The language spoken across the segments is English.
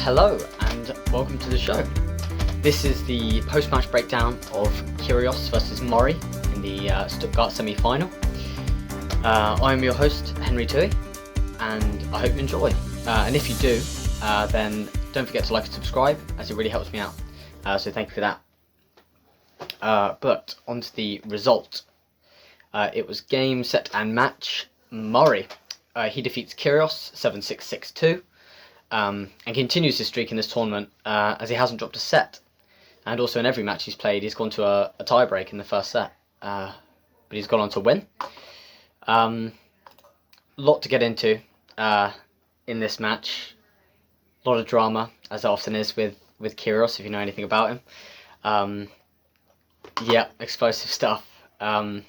Hello and welcome to the show. This is the post-match breakdown of Kyrgios versus Murray in the Stuttgart Semi-final. I'm your host, Henry Tui, and I hope you enjoy. And if you do, then don't forget to like and subscribe, as it really helps me out. So thank you for that. But on to the result. It was game, set and match. Murray. He defeats Kyrgios 7-6, 6-2. And continues his streak in this tournament as he hasn't dropped a set. And also in every match he's played, he's gone to a tie-break in the first set. But he's gone on to win. Lot to get into in this match. A lot of drama, as it often is with Kyrgios, if you know anything about him. Yeah, explosive stuff. My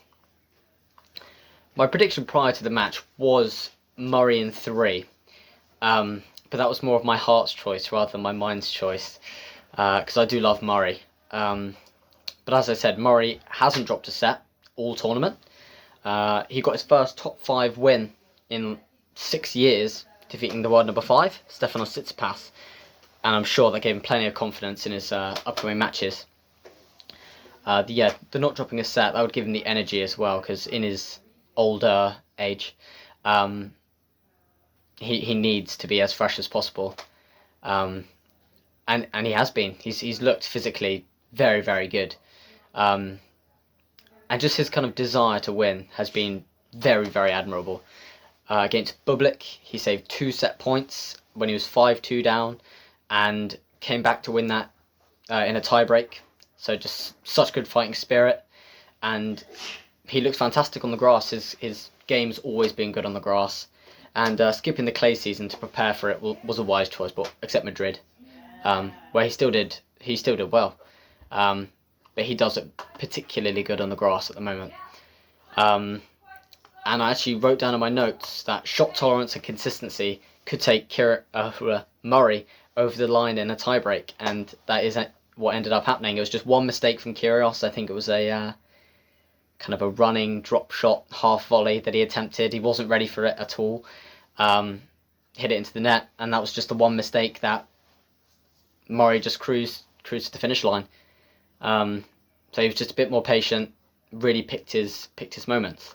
prediction prior to the match was Murray in 3. But that was more of my heart's choice rather than my mind's choice, because I do love Murray. But as I said, Murray hasn't dropped a set all tournament. He got his first top 5 win in 6 years, defeating the world number 5, Stefanos Tsitsipas, and I'm sure that gave him plenty of confidence in his upcoming matches. The not dropping a set, that would give him the energy as well, because in his older age, he needs to be as fresh as possible, and he has been. He's looked physically very, very good, and just his kind of desire to win has been very, very admirable. Against Bublik, he saved 2 set points when he was 5-2 down, and came back to win that in a tiebreak. So just such good fighting spirit, and he looks fantastic on the grass. His game's always been good on the grass. And skipping the clay season to prepare for it was a wise choice, but except Madrid, where he still did well, but he does it particularly good on the grass at the moment. And I actually wrote down in my notes that shot tolerance and consistency could take Murray over the line in a tiebreak, and that is what ended up happening. It was just one mistake from Kyrgios. I think it was a kind of a running drop shot half volley that he attempted. He wasn't ready for it at all. Hit it into the net, and that was just the one mistake that Murray just cruised to the finish line. So he was just a bit more patient, really picked his moments.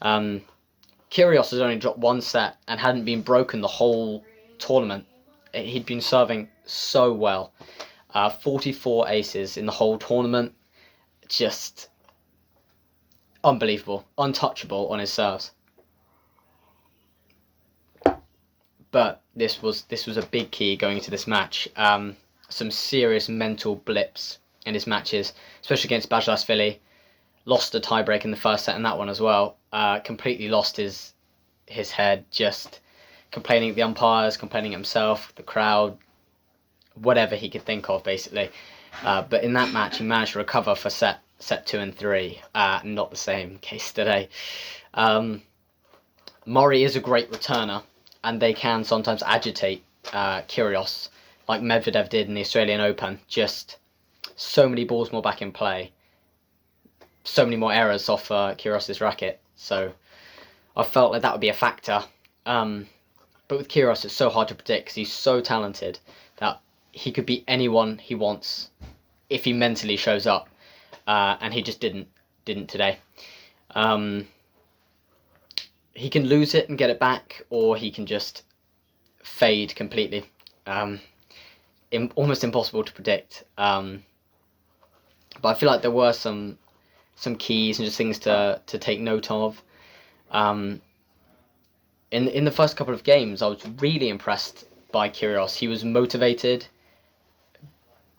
Kyrgios has only dropped 1 set and hadn't been broken the whole tournament. He'd been serving so well. 44 aces in the whole tournament. Just unbelievable, untouchable on his serves. But this was a big key going into this match. Some serious mental blips in his matches, especially against Bajlasvili. Lost a tiebreak in the first set in that one as well. Completely lost his head, just complaining at the umpires, complaining at himself, the crowd, whatever he could think of, basically. But in that match, he managed to recover for set 2 and 3. Not the same case today. Murray is a great returner, and they can sometimes agitate Kyrgios, like Medvedev did in the Australian Open. Just so many balls more back in play, so many more errors off Kyrgios' racket. So I felt like that would be a factor. But with Kyrgios, it's so hard to predict because he's so talented that he could be anyone he wants if he mentally shows up. And he just didn't today. He can lose it and get it back, or he can just fade completely. Almost impossible to predict. But I feel like there were some keys and just things to take note of. In the first couple of games, I was really impressed by Kyrgios. He was motivated.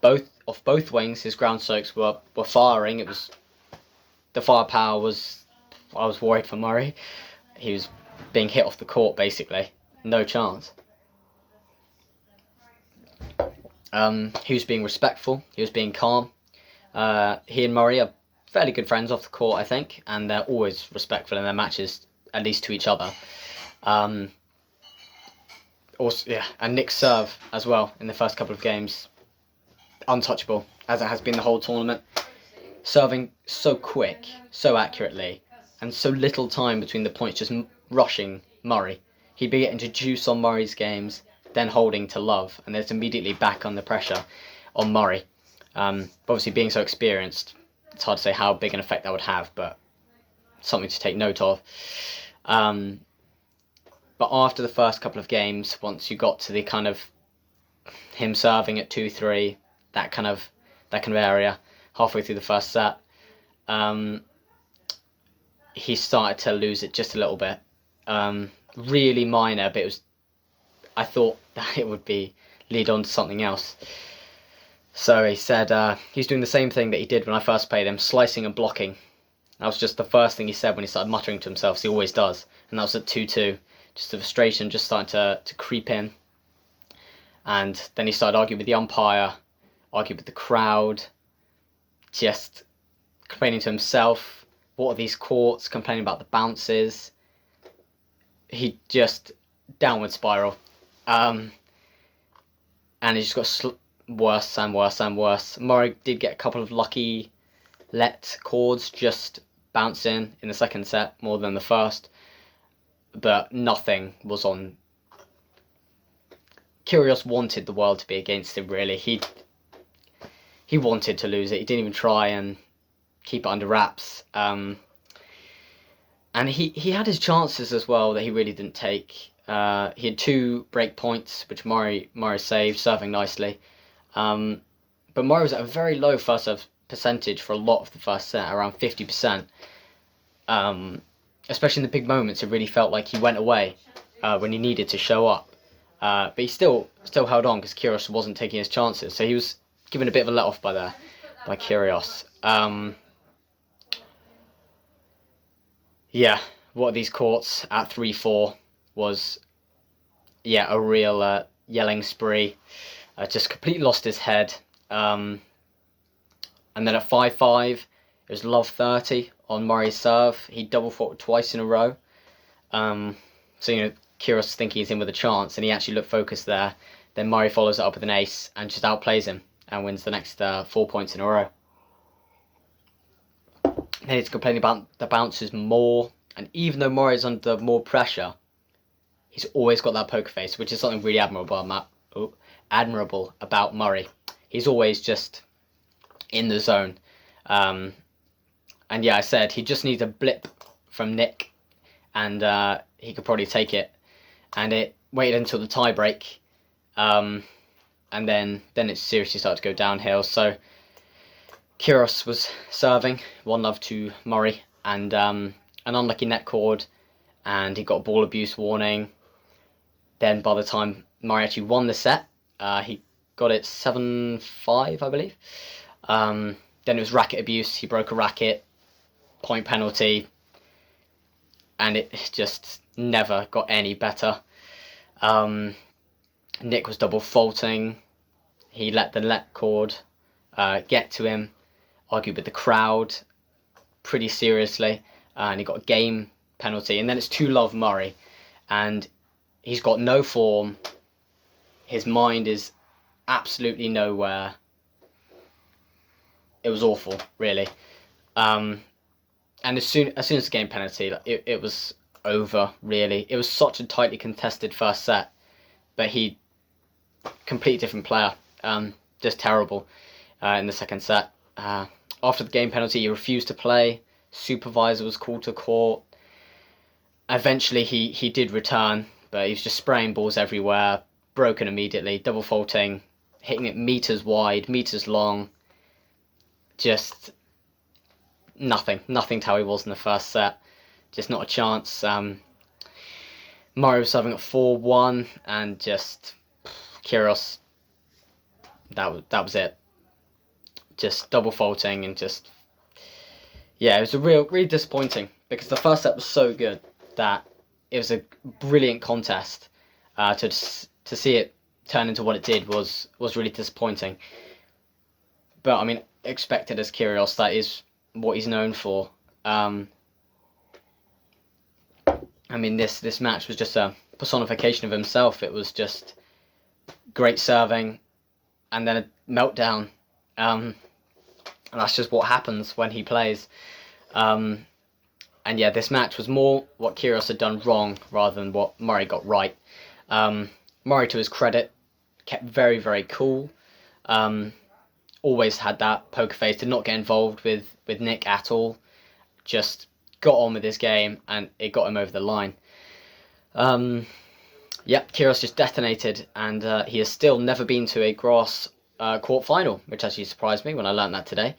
Off both wings, his ground strokes were firing. The firepower was. I was worried for Murray. He was being hit off the court, basically. No chance. He was being respectful. He was being calm. He and Murray are fairly good friends off the court, I think, and they're always respectful in their matches, at least to each other. Also, yeah, and Nick's serve as well in the first couple of games, untouchable, as it has been the whole tournament. Serving so quick, so accurately, and so little time between the points, just rushing Murray. He'd be getting to juice on Murray's games then holding to love, and it's immediately back on the pressure on Murray. Obviously, being so experienced, it's hard to say how big an effect that would have, but something to take note of. But after the first couple of games, once you got to the kind of him serving at 2-3, that kind of area, halfway through the first set, he started to lose it just a little bit. Really minor, but I thought that it would be lead on to something else. So he said he's doing the same thing that he did when I first played him, slicing and blocking. That was just the first thing he said when he started muttering to himself, as he always does. And that was at 2-2. Just the frustration just starting to creep in. And then he started arguing with the umpire, arguing with the crowd, just complaining to himself. What are these courts? Complaining about the bounces. He just downward spiral. And he just got worse and worse and worse. Murray did get a couple of lucky let chords just bounce in the second set more than the first, but nothing was on. Kyrgios wanted the world to be against him, really. He wanted to lose it. He didn't even try and keep it under wraps. And he had his chances as well that he really didn't take. He had 2 break points, which Murray saved, serving nicely. But Murray was at a very low first serve percentage for a lot of the first set, around 50%. Especially in the big moments, it really felt like he went away when he needed to show up. But he still held on because Kyrgios wasn't taking his chances. So he was given a bit of a let-off by Kyrgios. Yeah, what are these courts at 3-4 was, a real yelling spree. Just completely lost his head. And then at 5-5, it was love 30 on Murray's serve. He double faulted twice in a row. So, Kyrgios thinking he's in with a chance, and he actually looked focused there. Then Murray follows it up with an ace and just outplays him and wins the next 4 points in a row. Then he's complaining about the bounces more, and even though Murray's under more pressure, he's always got that poker face, which is something really admirable about Murray. He's always just in the zone. And yeah, I said he just needs a blip from Nick, and he could probably take it. And it waited until the tie break, and then it seriously started to go downhill. So Kyrgios was serving 1-love to Murray, and an unlucky net cord, and he got a ball abuse warning. Then by the time Murray actually won the set, he got it 7-5, I believe. Then it was racket abuse. He broke a racket, point penalty, and it just never got any better. Nick was double faulting. He let the let cord get to him, argued with the crowd pretty seriously, and he got a game penalty. And then it's 2-love Murray, and he's got no form. His mind is absolutely nowhere. It was awful, really. And as soon as the game penalty, it was over, really. It was such a tightly contested first set, but he, completely different player, just terrible in the second set. After the game penalty, he refused to play. Supervisor was called to court. Eventually, he did return, but he was just spraying balls everywhere, broken immediately, double faulting, hitting it meters wide, meters long. Just nothing to how he was in the first set. Just not a chance. Murray was serving at 4-1, and just Kyrgios, that was it. Just double faulting, and just, it was really disappointing, because the first set was so good that it was a brilliant contest. To see it turn into what it did was really disappointing. But I mean, expected as Kyrgios, that is what he's known for. I mean, this match was just a personification of himself. It was just great serving, and then a meltdown. And that's just what happens when he plays. And yeah, this match was more what Kyrgios had done wrong rather than what Murray got right. Murray, to his credit, kept very, very cool. Always had that poker face, did not get involved with Nick at all. Just got on with his game, and it got him over the line. Yep, Kyrgios just detonated, and he has still never been to a grass court final, which actually surprised me when I learned that today.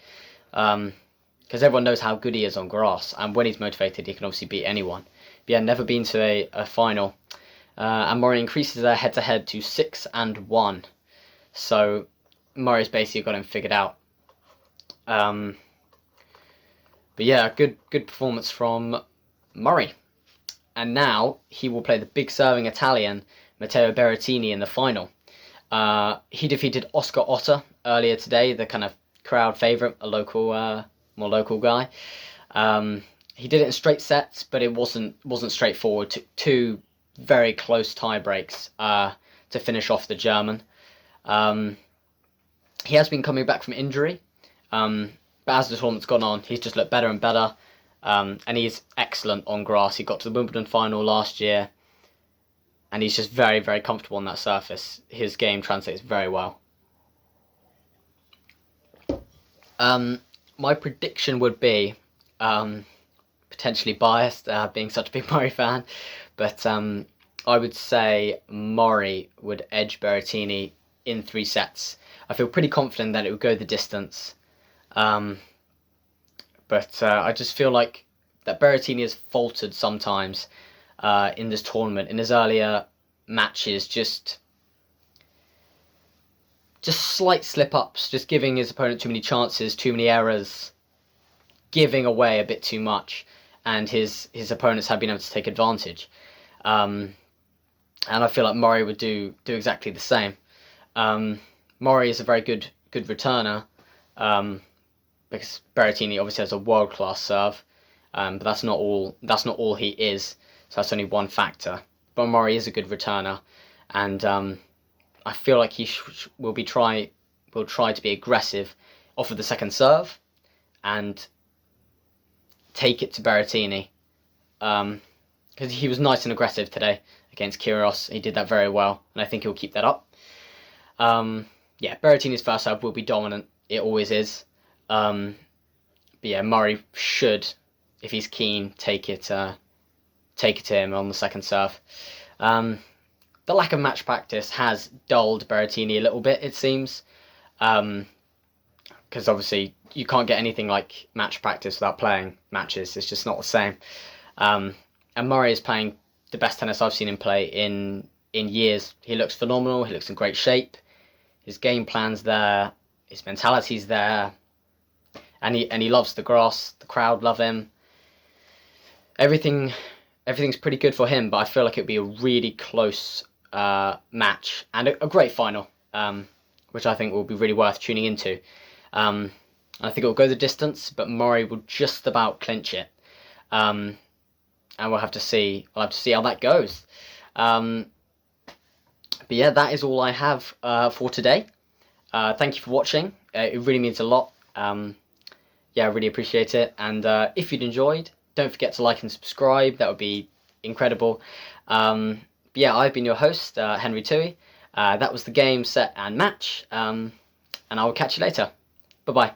Because everyone knows how good he is on grass, and when he's motivated, he can obviously beat anyone. But yeah, never been to a final. And Murray increases their head-to-head to 6-1. So Murray's basically got him figured out. But yeah, good performance from Murray. And now he will play the big serving Italian Matteo Berrettini in the final. He defeated Oscar Otter earlier today, the kind of crowd favourite, a local, more local guy. He did it in straight sets, but it wasn't straightforward. Took two very close tie breaks to finish off the German. He has been coming back from injury, but as the tournament's gone on, he's just looked better and better. And he's excellent on grass. He got to the Wimbledon final last year, and he's just very, very comfortable on that surface. His game translates very well. My prediction would be, potentially biased, being such a big Murray fan, but I would say Murray would edge Berrettini in 3 sets. I feel pretty confident that it would go the distance. But I just feel like that Berrettini has faltered sometimes in this tournament. In his earlier matches, just slight slip-ups, just giving his opponent too many chances, too many errors, giving away a bit too much, and his opponents have been able to take advantage. And I feel like Murray would do exactly the same. Murray is a very good returner. Because Berrettini obviously has a world-class serve, but that's not all he is. So that's only one factor. But Murray is a good returner, and I feel like he will try to be aggressive off of the second serve and take it to Berrettini. Because he was nice and aggressive today against Kyrgios. He did that very well, and I think he'll keep that up. Yeah, Berrettini's first serve will be dominant. It always is. But yeah, Murray should, if he's keen, take it to him on the second serve. The lack of match practice has dulled Berrettini a little bit, it seems. Because obviously you can't get anything like match practice without playing matches. It's just not the same. And Murray is playing the best tennis I've seen him play in years. He looks phenomenal. He looks in great shape. His game plan's there. His mentality's there. And he loves the grass. The crowd love him. Everything's pretty good for him, but I feel like it'd be a really close match and a great final, which I think will be really worth tuning into. I think it will go the distance, but Murray will just about clinch it. And we'll have to see. I'll have to see how that goes. But yeah, that is all I have for today. Thank you for watching. It really means a lot. Yeah, I really appreciate it. And if you'd enjoyed, don't forget to like and subscribe. That would be incredible. But yeah, I've been your host, Henry Tui. That was the game, set, and match. And I will catch you later. Bye-bye.